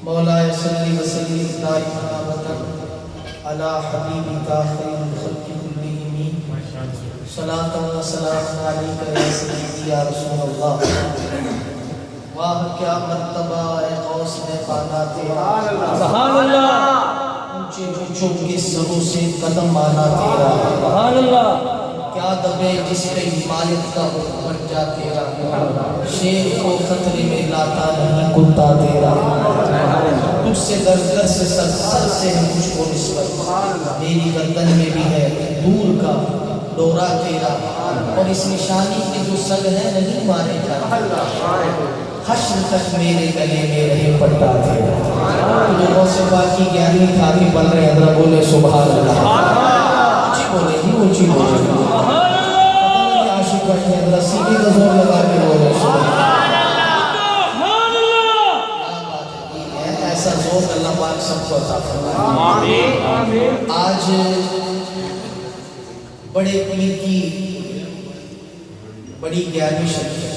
मौलाए सल्ली व सल्लिम दाइमन अला हबीबिका खैरुल खल्क़ि कुल्लिहिम सलातन व सलामुन अलैका या सय्यदी या रसूलल्लाह। वाह क्या मर्तबा है गौस में पाना तेरा, सुभान अल्लाह। ऊंचे ऊंचों के सरों से कदम आना तेरा, सुभान अल्लाह। क्या दबे जिस पे मालिक का हुक्म बन जा तेरा, शेर को खतरे में लाता नहीं कुत्ता तेरा। तुझसे दर दर से सर सर से है मुझको निस्बत, मेरी गर्दन में भी है दूर का डोरा तेरा। और इस निशानी के जो सग है नहीं मारे जाते, हश्र तक मेरे गले में रहे पट्टा तेरा। जो गौसे पाक की 11वीं खाकी बन रहे हैं, बोले सुभान अल्लाह। ऊंची बोले ही ऊंची बोले, आशिक बैठे हैं, सीने का जोर लगा के बोले सुभान अल्लाह। ऐसा जोर अल्लाह पाक सबको अता फरमाए। आज बड़े पीर की बड़ी 11वीं शरीफ है,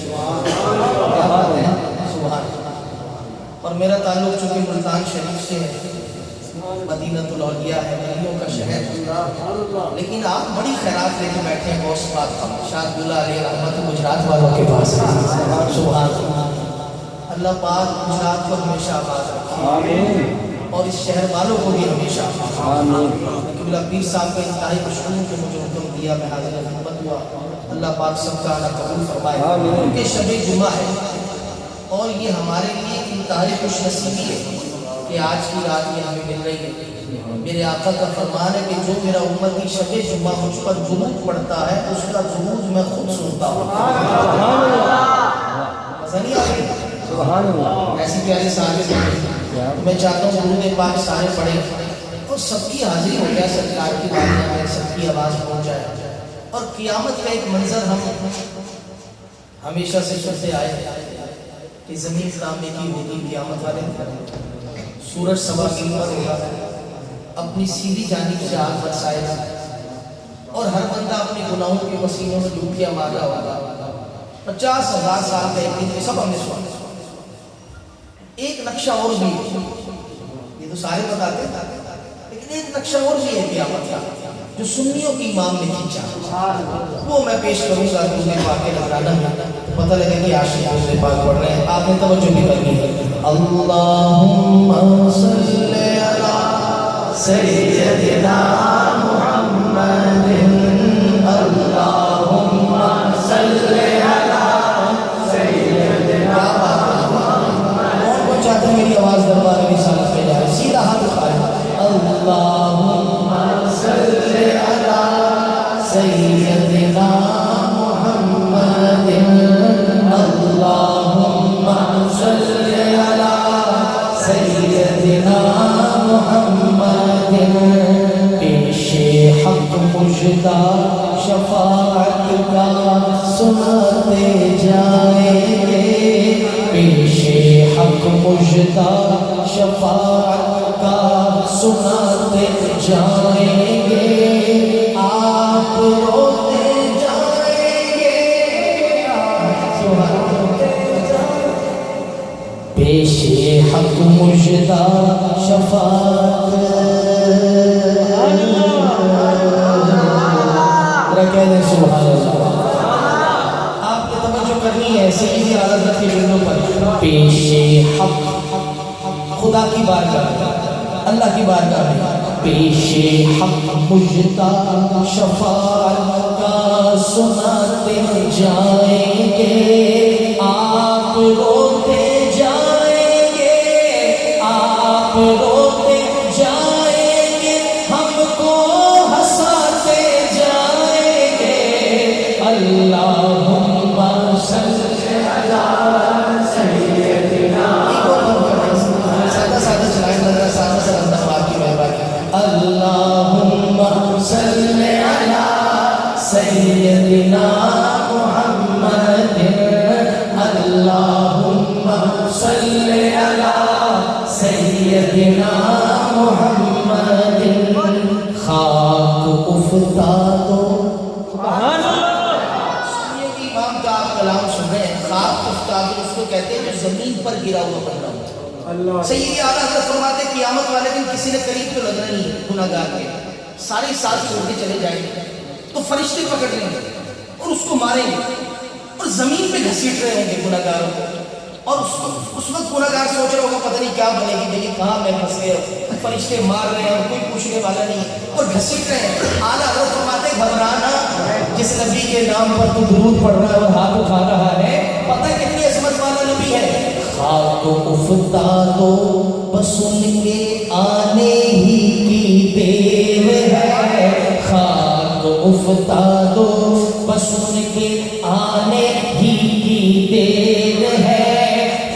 सुभान। और मेरा ताल्लुक चूंकि मुल्तान शरीफ से है, मदीनतुल औलिया है, वलियों का शहर, लेकिन आप बड़ी खैरात लेके बैठे हैं गौस पाक का। शाहदुल्लाह अलैहि रहमत गुजरात वालों के पास है, सुभान। अल्लाह पाक गुजरात को हमेशा आबाद रखे, आमीन। और इस शहर वालों को भी हमेशा, आमीन। किबला पीर साहब का इंतहाई मशहूर को मुझे हुक्म दिया, मैं हाजिर खिदमत हुआ। अल्लाह पाक सबका आना कबूल फरमाए। उनके शब जुमा है और ये हमारे लिए इंतहाई खुशनसीबी है कि आज की रात ये हमें मिल रही है। मेरे आका का फरमान है कि जो मेरा उम्मती शब जुमा मुझ पर जुलूद पड़ता है, उसका जुलूद मैं खुद सुनता हूँ। ऐसी प्यारी सारे मैं चाहता हूँ दुरूद पाक सारे पढ़े और सबकी हाजिरी हो जाए, सरकार की बात में सबकी आवाज़ पहुँच जाए। और क़ियामत का एक मंजर हम हमेशा से सुनते आए कि ज़मीन कांपने की होगी क़ियामत वाले, सूरज सवा मील पर होगा, अपनी सीधी जानिब से आग बरसाएगा और हर बंदा अपने गुनाहों के पसीनों में डुबकियां मार रहा होगा। 50,000 साल का एक दिन, सब हमने सुना। एक नक्शा और भी, ये तो सारे बताते हैं, लेकिन एक नक्शा और भी है क़ियामत का जो सुन्नियों की इमाम ने खींचा, वो मैं पेश करूंगा दूसरे पाक के नजराना में, तो पता लगे कि आशिक दूसरे पाक पढ़ रहे हैं। आपने तवज्जो भी करनी है। अल्लाहुम्मा सल्ली अला सय्यदिना मुहम्मदिन, अल्लाहुम्मा सल्ली अला सय्यदिना मुहम्मद। कौन चाहते हैं मेरी आवाज़ दरबार रिसालत में जाए? सीधा हाथ उठाए, अल्लाहुम्मा सल्ली अला सय्यदिना मुहम्मदिन, अल्लाहुम्मा सल्ली अला सय्यदिना मुहम्मदिन। पेशे हक मुजदा शफाअत का सुनाते जाएंगे, पेशे हक मुजदा शफाअत का सुनाते जाएंगे। आप रोते जाएंगे, पेशे हक मुजदा शफाअत। कह दें सुभान अल्लाह। आपने तवज्जो करनी है सीधी आदत के बिंदु पर। पेशे हक, खुदा की बारगाह, अल्लाह की बारगाह में पेशे हक मुजदा शफाअत का सुनाते जाएंगे। आप रोते जाएंगे, आप रोते जाएंगे, हमको हंसाते जाएंगे। अल्लाहुम्मा सल्ली अला सय्यदिना, सादा सादा चलाएं, सादा सादा बाकी मेहरबानी। अल्लाहुम्मा सल्ली उफ्तादो, सुभान अल्लाह। ये इमाम का आप कलाम सुन रहे हैं, खाक उफ्तादो उसको कहते हैं जो जमीन पर गिरा हुआ बन रहा है। सही आला हज़रत फरमाते हैं क़यामत वाले दिन किसी ने करीब तो लगना नहीं है गुनाहगार के, सारे साथ छोड़ के चले जाएंगे तो फरिश्ते पकड़ लेंगे और उसको मारेंगे और जमीन पे घसीट रहे होंगे गुनाहगारों को। और उस वक्त गुनाहगार सोच रहा होगा पता नहीं क्या बनेगी, देखिए कहाँ मैं फंस गया, फरिश्ते मार रहे हैं और कोई पूछने वाला नहीं है और घसीट रहे हैं। आला हज़रत फरमाते घबराना, जिस नबी के नाम पर तू दुरूद पढ़ रहा है और हाथ उठा रहा है, पता है कितनी अजमत वाला नबी है। खाक उफ्तादो, बस उनके आने ही की देर है। खाक उफ्तादो, बस उनके आने ही की देर है।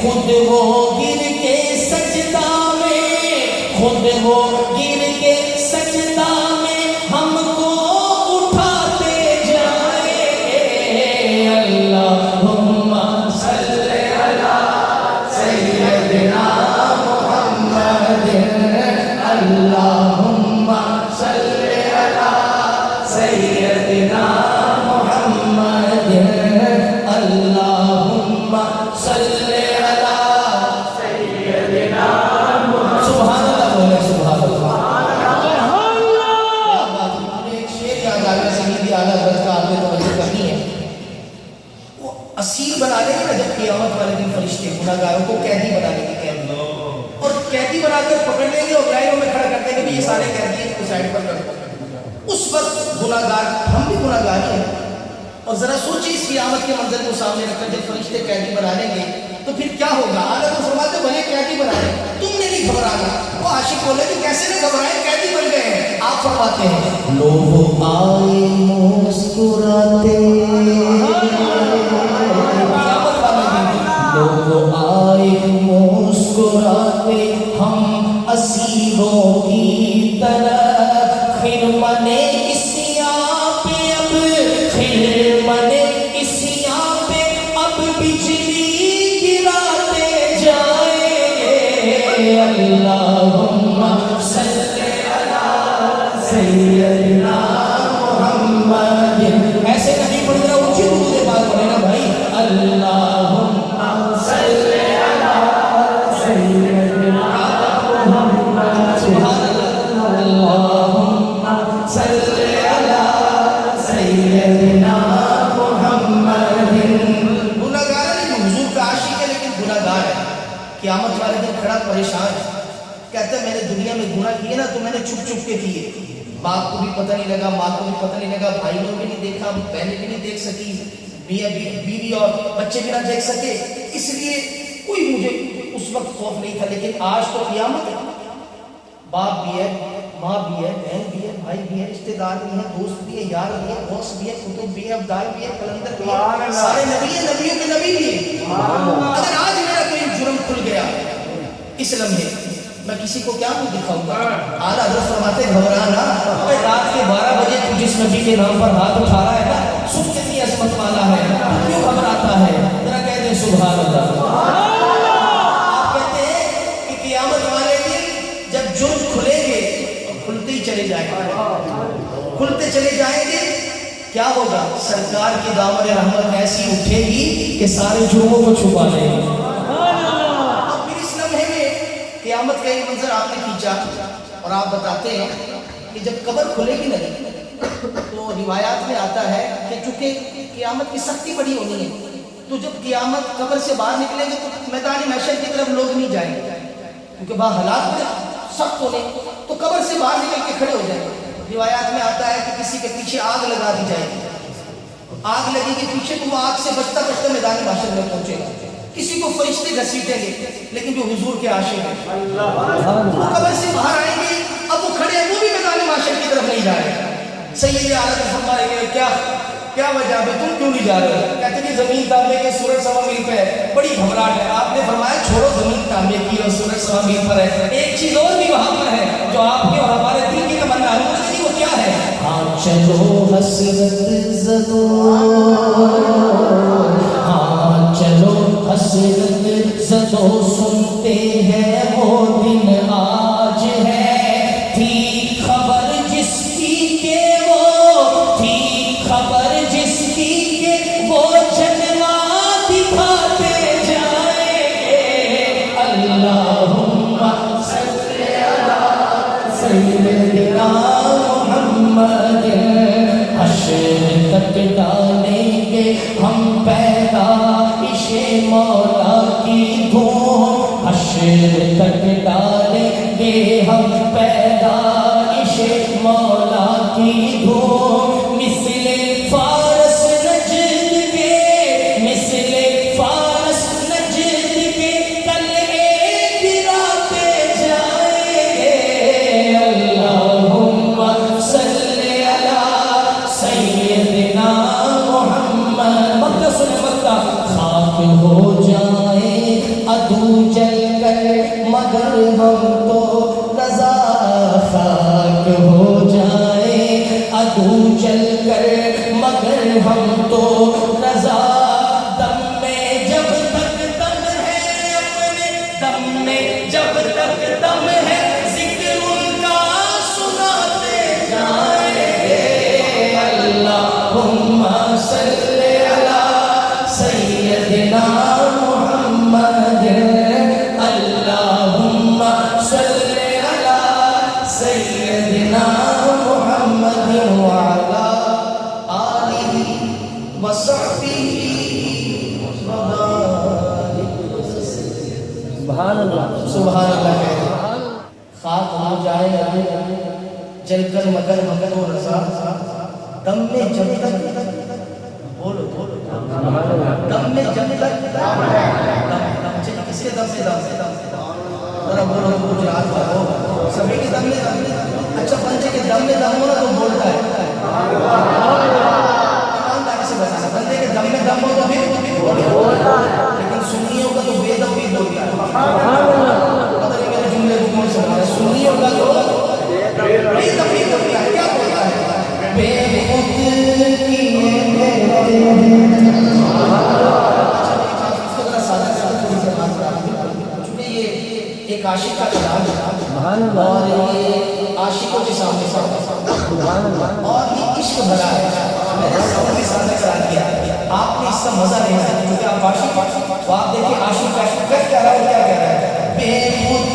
खुद वो गिर के सजदा में, खुद वो गिर के सजदा में हमको उठाते जाए। अल्लाहुम्मा सल्ली अला सय्यदिना मुहम्मदिन, अल्लाहुम्मा सल्ली अला सय्यदिना मुहम्मदिन, अल्लाहुम्मा सल्ली असीर बना देंगे ना जब क़यामत वाले दिन फरिश्ते गुनाहगारों को कैदी बना देंगे, कैदी और कैदी बनाकर पकड़ लेंगे और लाइनों में खड़ा कर देंगे कि ये सारे कैदी इसको साइड पर कर दो। उस वक्त गुनाहगार, हम भी गुनाहगार ही हैं, और जरा सोचिए इस क़यामत के मंजर को सामने रखकर जब फरिश्ते कैदी बना लेंगे तो फिर क्या होगा। आला तो फरमाते भले कैदी बना लें, तुमने नहीं घबराना। वो आशिक बोले कि कैसे नहीं घबराए, कैदी बन गए हैं। आप फरमाते हैं लोग आए मुस्कुराते, लोग आए मुस्कुराते हम असीरों की तरह। खिरमने इसियां पे अब, खिरमने इसियां पे अब बिजली गिराते जाएंगे। अल्लाहुम्मा सल्ली अला सय्यदिना मुहम्मदिन। ऐसे नहीं पढ़ रहा, ऊंची रूह से बात पढ़े ना भाई। अल्लाहुम्मा सल्ली अला सय्यदिना मुहम्मद, सुभान अल्लाह। अल्लाहुम्मा सल्ली अला सय्यदिना मुहम्मदिन। गुनाहगार नहीं, हुजूर का आशिक है लेकिन गुनाहगार है। क़यामत वाले दिन खड़ा परेशान है, कहता है मैंने दुनिया में गुनाह किए ना तो मैंने छुप छुप के किए, बाप को भी पता नहीं लगा, माँ को भी पता नहीं लगा, भाई ने भी नहीं देखा, बहनें भी नहीं देख सकी, बीवी और बच्चे भी ना देख सके, इसलिए कोई मुझे उस वक्त खौफ नहीं था। लेकिन आज तो क़यामत है, बाप भी है, माँ भी है, बहन भी है, भाई भी है, रिश्तेदार भी है, दोस्त भी है, यार भी है, बॉस भी है, कुतुब भी है, अब्दाल भी है, कलंदर भी है, सारे नबी है, नबियों के नबी भी है। अगर आज मेरा कोई जुर्म खुल गया इस लम्हे, मैं किसी को क्या मुंह दिखाऊंगा। आला हज़रत फरमाते घबराना, रात के 12 बजे तू जिस नबी के नाम पर हाथ उठा रहा है ना, सुन कितनी अजमत वाला है, तू क्यों घबराता है। जरा कहते हैं सुभान अल्लाह। आप कहते हैं कि क़यामत वाले दिन जब जुर्म खुलेंगे तो खुलते ही चले जाएंगे, खुलते चले जाएंगे, क्या होगा, सरकार की दामन रहमत ऐसी उठेगी कि सारे जुर्मों को छुपा लेगी। क़यामत का एक मंजर आपने खींचा और आप बताते हैं कि जब कब्र खुलेगी नहीं तो रिवायात में आता है कि चूंकि क़यामत की सख्ती बड़ी होनी है, तो जब क़यामत कब्र से बाहर निकलेंगे तो मैदान महशर की तरफ लोग नहीं जाएंगे, क्योंकि वहाँ हालात में सख्त होने, तो कब्र से बाहर निकल के खड़े हो जाएंगे। रिवायात में आता है कि किसी के पीछे आग लगा दी जाएगी, आग लगेगी पीछे तो वो आग से बचता बचता मैदान महशर में पहुंचेगा। किसी को फरिश्ते घसीटेंगे, लेकिन जो हुजूर के आशिक हैं वो कब्र से बाहर आएंगे, अब वो खड़े हैं, वो भी मैदान महशर की तरफ नहीं जा रहे। सैयद आलम फरमाएंगे क्या क्या वजह है, तुम क्यों नहीं जा रहे? कहते कि जमीन तांबे के सूरज सवा मील पे है, बड़ी घबराहट है। आपने फरमाया छोड़ो, जमीन तांबे की और सूरज सवा मील पर है, एक चीज और भी वहां पर है जो आपके और हमारे दिल की तमन्ना है, वो क्या है? हाँ चलो हसरत ज़दो, हाँ चलो हसरत ज़दो, सुनते हैं वो दिन आज है, थी खबर जिसकी के वो की धूम हश्र तक डालेंगे हम पैदाइश मौला की धूम मिसले फारस नजद के मिसले फारस नजद के कल एक रात जाएंगे अल्लाहुम्मा सल्ली अला सय्यदिना मुहम्मद मक्का सुन मक्का खाक हो जाए अदू जल कर मगर हम तो रजा खाक हो जाए अदू जल कर मगर हम तो रजा दम में जब तक दम है अपने दम में जब तक दम है जिक्र उनका सुनाते जाएंगे अल्लाहुम्मा सल्ली अला सय्यदिना मुहम्मद अल्लाहुम्मा सल्ली अला सय्यदिना मुहम्मद व अला आलिहि व सहबिहि व बारिक सुभान अल्लाह खाक हो जाए जलकर मगर मगर वो रजा दम में जब तक बोलो बोलो दम में जब तक किसके दम से जरा बोलो गुजरात वालों सभी के दम में अच्छा बंदे के दम में दम हो ना तो बोलता है ईमानदारी से बताना बंदे के दम में दम हो तो भी बोलता है लेकिन सुन्नियों का तो बेदम भी बोलता है पता नहीं मेरे जुमले को कौन सुना रहा है सुन्नियों का तो बेदम भी बोलता है क्या बोलता है बेखुद एक आशिक का कलाम और ये आशिकों के सामने और ये इश्क भरा है मैंने सबके सामने करा दिया आपने इसका मजा नहीं आया क्योंकि आप आशिक तो आप देखिए आशिक कर क्या रहा है क्या कह रहा है बेखुद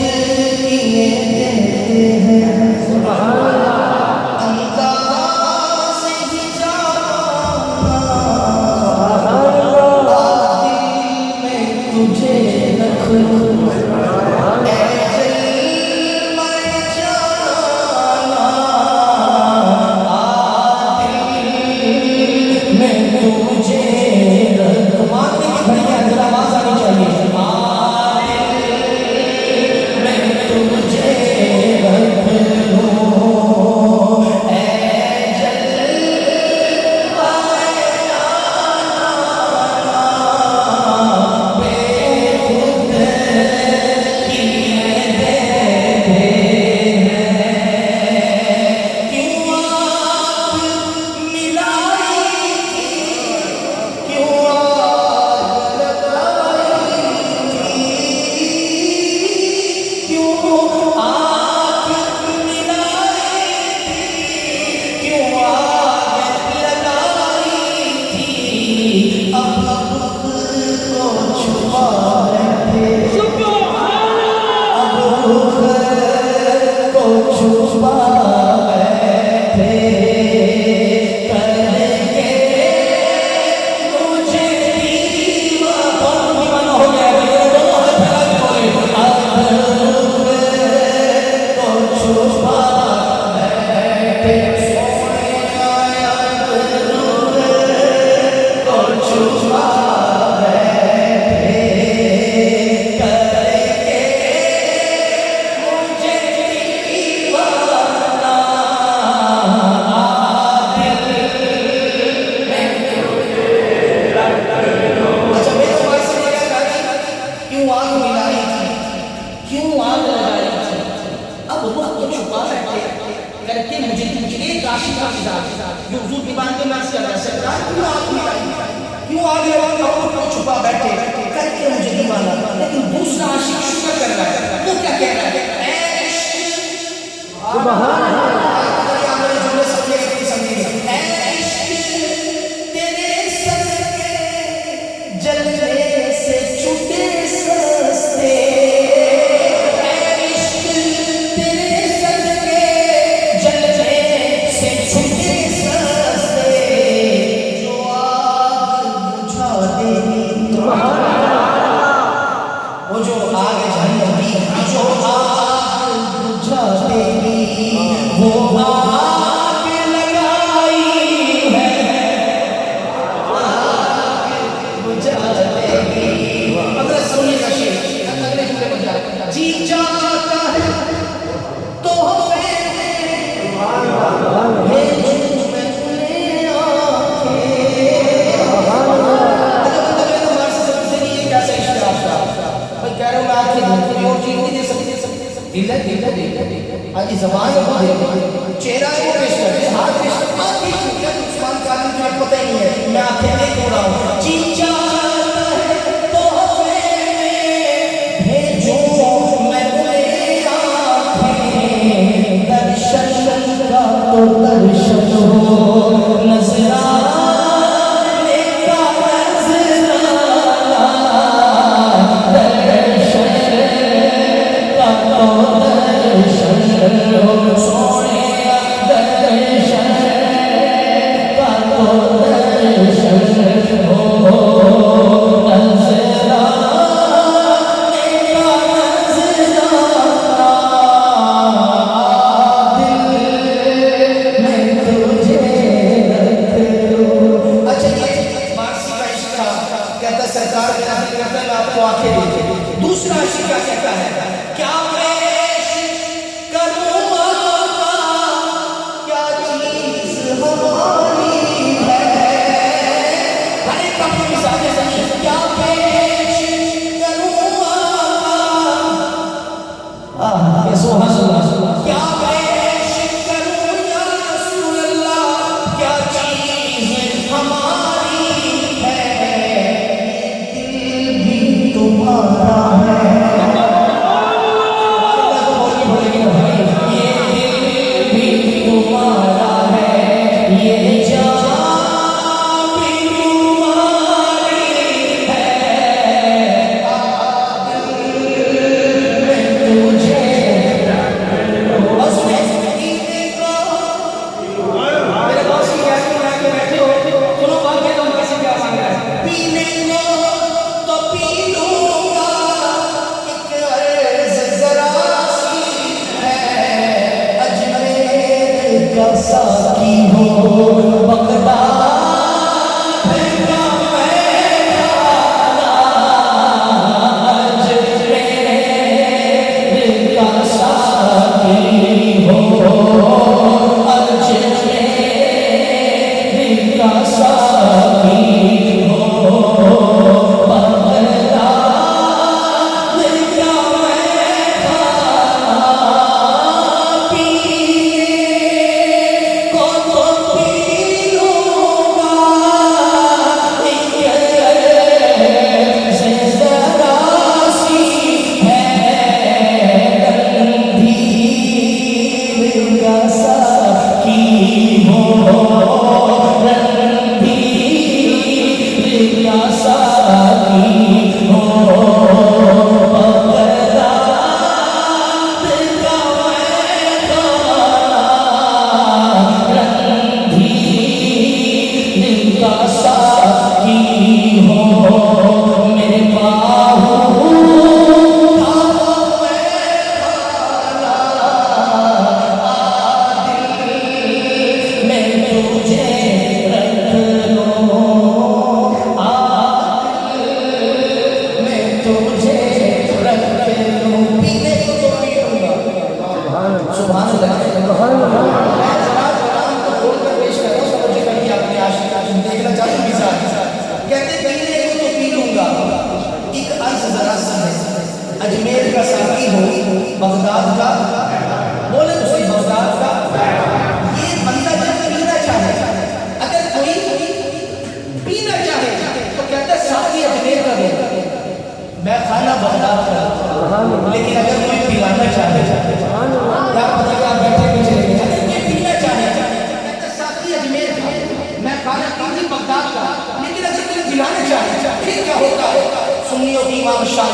अजमेर का साकी हो, बगदाद का बोले तो सही, बगदाद का ये बंदा जब पीना चाहे, अगर कोई पीना चाहे तो कहता है साकी अजमेर का दे, मैं खाना बगदाद का। लेकिन अगर कोई पिलाना चाहे, क्या पता क्या बैठे भी चले गए, अगर कोई पीना चाहे कहता है साकी अजमेर का, मैं खाना पीजी बगदाद का। लेकिन अगर कोई पिलाना चाहे फिर क्या होता है? सुन्नियों की इमाम शाह